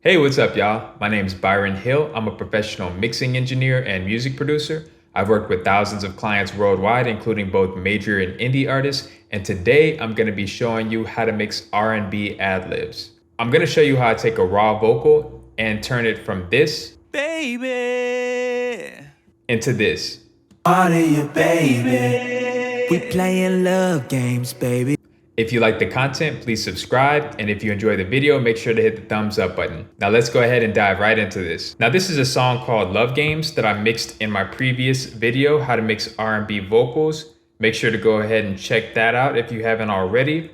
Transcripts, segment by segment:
Hey, what's up, y'all? My name is Byron Hill. I'm a professional mixing engineer and music producer. I've worked with thousands of clients worldwide, including both major and indie artists. And today I'm going to be showing you how to mix R&B Adlibs. I'm going to show you how to take a raw vocal and turn it from this Baby, into this. are you, baby? We playing love games, baby. If you like the content, please subscribe. And if you enjoy the video, make sure to hit the thumbs up button. Now let's go ahead and dive right into this. Now this is a song called Love Games that I mixed in my previous video, how to mix R&B vocals. Make sure to go ahead and check that out if you haven't already.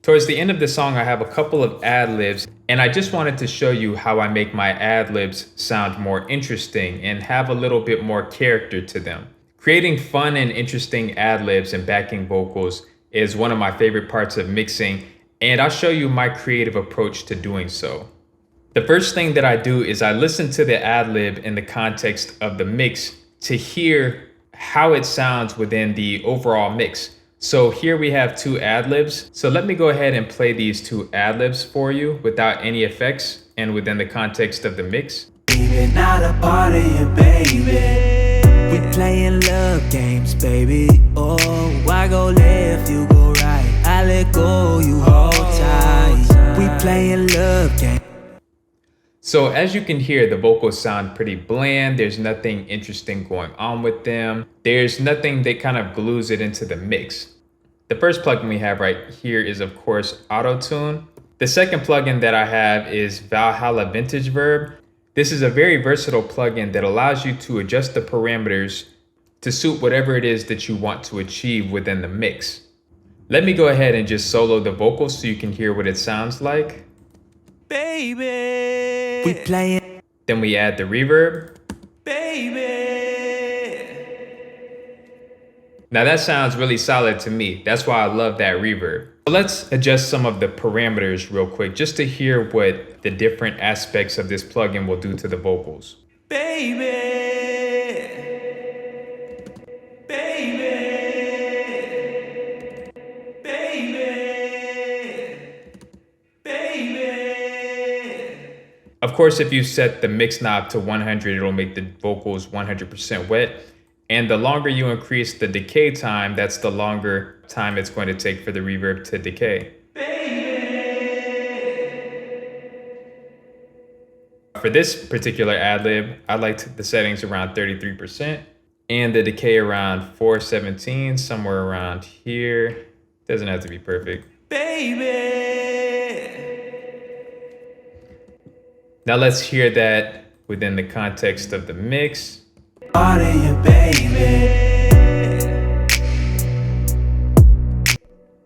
Towards the end of the song, I have a couple of ad-libs, and I just wanted to show you how I make my ad-libs sound more interesting and have a little bit more character to them. Creating fun and interesting ad-libs and backing vocals is one of my favorite parts of mixing, and I'll show you my creative approach to doing so. The first thing that I do is I listen to the ad-lib in the context of the mix to hear how it sounds within the overall mix. So here we have two ad-libs. So let me go ahead and play these two ad-libs for you without any effects and within the context of the mix. Baby, not a part of you, baby. We playing love games, baby. Oh, I go left, you go right. I let go, you hold tight. We playing love games. So as you can hear, the vocals sound pretty bland. There's nothing interesting going on with them. There's nothing that kind of glues it into the mix. The first plugin we have right here is, of course, Auto-Tune. The second plugin that I have is Valhalla Vintage Verb. This is a very versatile plugin that allows you to adjust the parameters to suit whatever it is that you want to achieve within the mix. Let me go ahead and just solo the vocals so you can hear what it sounds like. Baby, we playing. Then we add the reverb. Baby. Now that sounds really solid to me. That's why I love that reverb. So let's adjust some of the parameters real quick just to hear what the different aspects of this plugin will do to the vocals. Baby. Of course, if you set the mix knob to 100, it'll make the vocals 100% wet. And the longer you increase the decay time, that's the longer time it's going to take for the reverb to decay. For this particular ad-lib, I liked the settings around 33% and the decay around 417, somewhere around here. Doesn't have to be perfect. Now let's hear that within the context of the mix.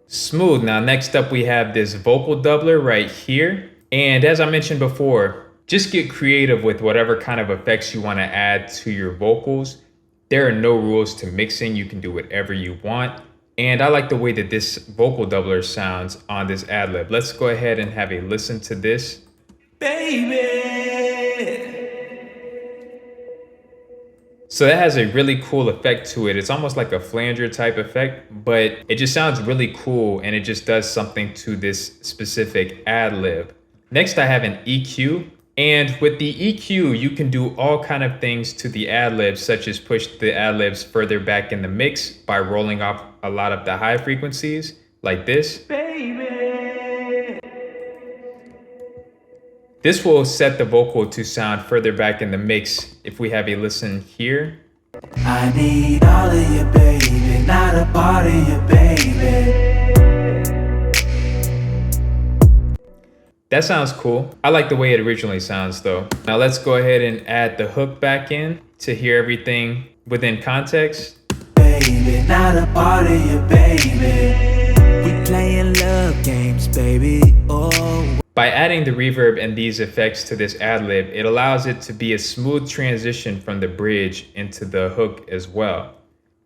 Smooth. Now next up we have this vocal doubler right here. And as I mentioned before, just get creative with whatever kind of effects you want to add to your vocals. There are no rules to mixing. You can do whatever you want. And I like the way that this vocal doubler sounds on this ad-lib. Let's go ahead and have a listen to this. So that has a really cool effect to it. It's almost like a flanger type effect, but it just sounds really cool and it just does something to this specific ad-lib. Next, I have an EQ. And with the EQ, you can do all kind of things to the ad-libs, such as push the ad-libs further back in the mix by rolling off a lot of the high frequencies, like this. This will set the vocal to sound further back in the mix if we have a listen here. I need all of you, baby, not a part of you, baby. That sounds cool. I like the way it originally sounds though. Now let's go ahead and add the hook back in to hear everything within context. Baby, not a part of you, baby. We playing love games, baby. Oh. By adding the reverb and these effects to this ad-lib, it allows it to be a smooth transition from the bridge into the hook as well.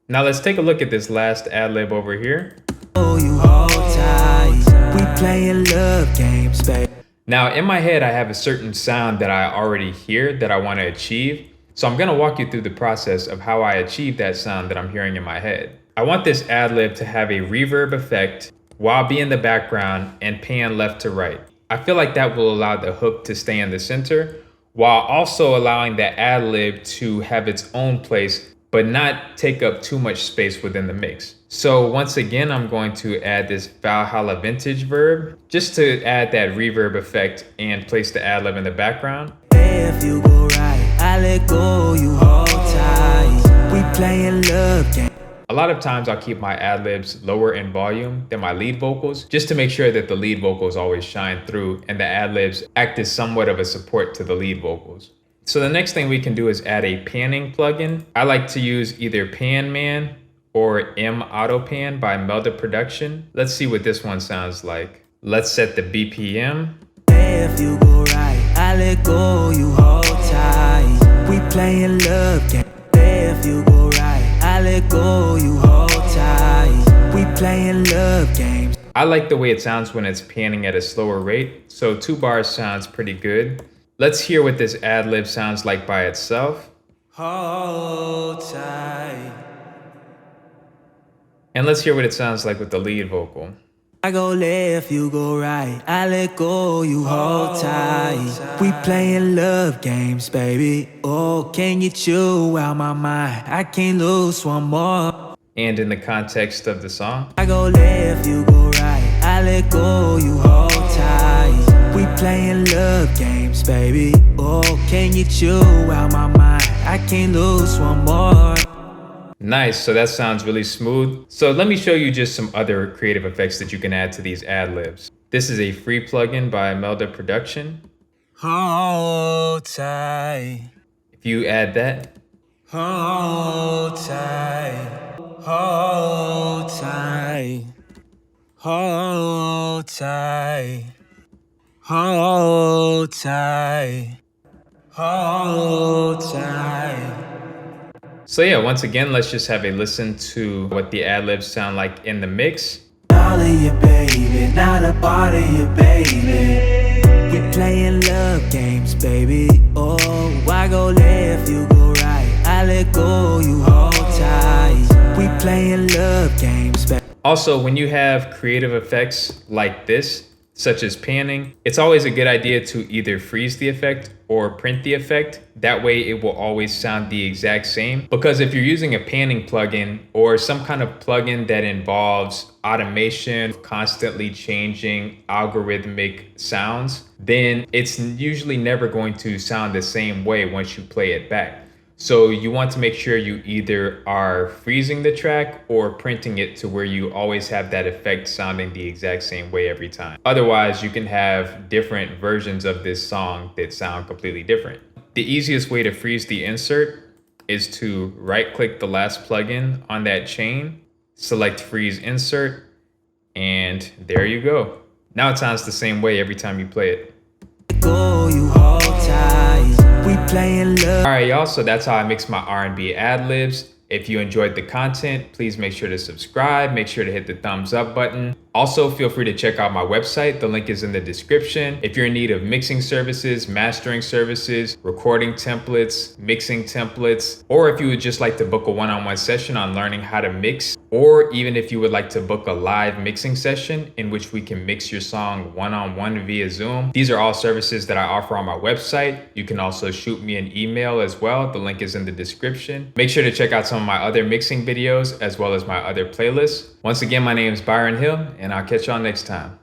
Now let's take a look at this last ad-lib over here. Oh, you hold tight. We playing love games, baby. Now in my head, I have a certain sound that I already hear that I want to achieve. So I'm going to walk you through the process of how I achieve that sound that I'm hearing in my head. I want this ad-lib to have a reverb effect while being in the background and pan left to right. I feel like that will allow the hook to stay in the center while also allowing the ad-lib to have its own place but not take up too much space within the mix. So once again, I'm going to add this Valhalla vintage verb just to add that reverb effect and place the ad-lib in the background. If you go right, I let go, you hold tight. We playing love game. A lot of times I'll keep my ad-libs lower in volume than my lead vocals just to make sure that the lead vocals always shine through and the ad-libs act as somewhat of a support to the lead vocals. So the next thing we can do is add a panning plugin. I like to use either Pan Man or M Auto Pan by Melda Production. Let's see what this one sounds like. Let's set the BPM. If you go right, I let go, you hold tight. We playing love game. If you go right, I let go, you hold tight. We playing love games. I like the way it sounds when it's panning at a slower rate, so 2 bars sounds pretty good. Let's hear what this ad-lib sounds like by itself. Hold tight. And let's hear what it sounds like with the lead vocal. I go left, you go right. I let go, you hold tight. We playing love games, baby. Oh, can you chew out my mind? I can't lose one more. And in the context of the song. I go left, you go right. I let go, you hold tight. We playing love games, baby. Oh, can you chew out my mind? I can't lose one more. Nice, so that sounds really smooth. So let me show you just some other creative effects that you can add to these ad-libs. This is a free plugin by Melda Production. Hold tight. If you add that. Hold tight. Hold tight. Hold tight. Hold tight. Hold tight. So yeah, once again, let's just have a listen to what the ad-libs sound like in the mix. All of you, baby, not a part of you, baby. We playing love games, baby. Oh, I go left, you go right. I let go, you hold tight. We playing love games, baby. Also, when you have creative effects like this, such as panning, it's always a good idea to either freeze the effect or print the effect. That way it will always sound the exact same. Because if you're using a panning plugin or some kind of plugin that involves automation, constantly changing algorithmic sounds, then it's usually never going to sound the same way once you play it back. So you want to make sure you either are freezing the track or printing it to where you always have that effect sounding the exact same way every time. Otherwise, you can have different versions of this song that sound completely different. The easiest way to freeze the insert is to right-click the last plugin on that chain, select freeze insert, and there you go. Now it sounds the same way every time you play it. Go, you hold tight. We playing love. All right, y'all, so that's how I mix my R&B ad-libs. If you enjoyed the content, please make sure to subscribe, make sure to hit the thumbs up button. Also, feel free to check out my website. The link is in the description. If you're in need of mixing services, mastering services, recording templates, mixing templates, or if you would just like to book a one-on-one session on learning how to mix, or even if you would like to book a live mixing session in which we can mix your song one-on-one via Zoom, these are all services that I offer on my website. You can also shoot me an email as well. The link is in the description. Make sure to check out some of my other mixing videos as well as my other playlists. Once again, my name is Byron Hill, and I'll catch y'all next time.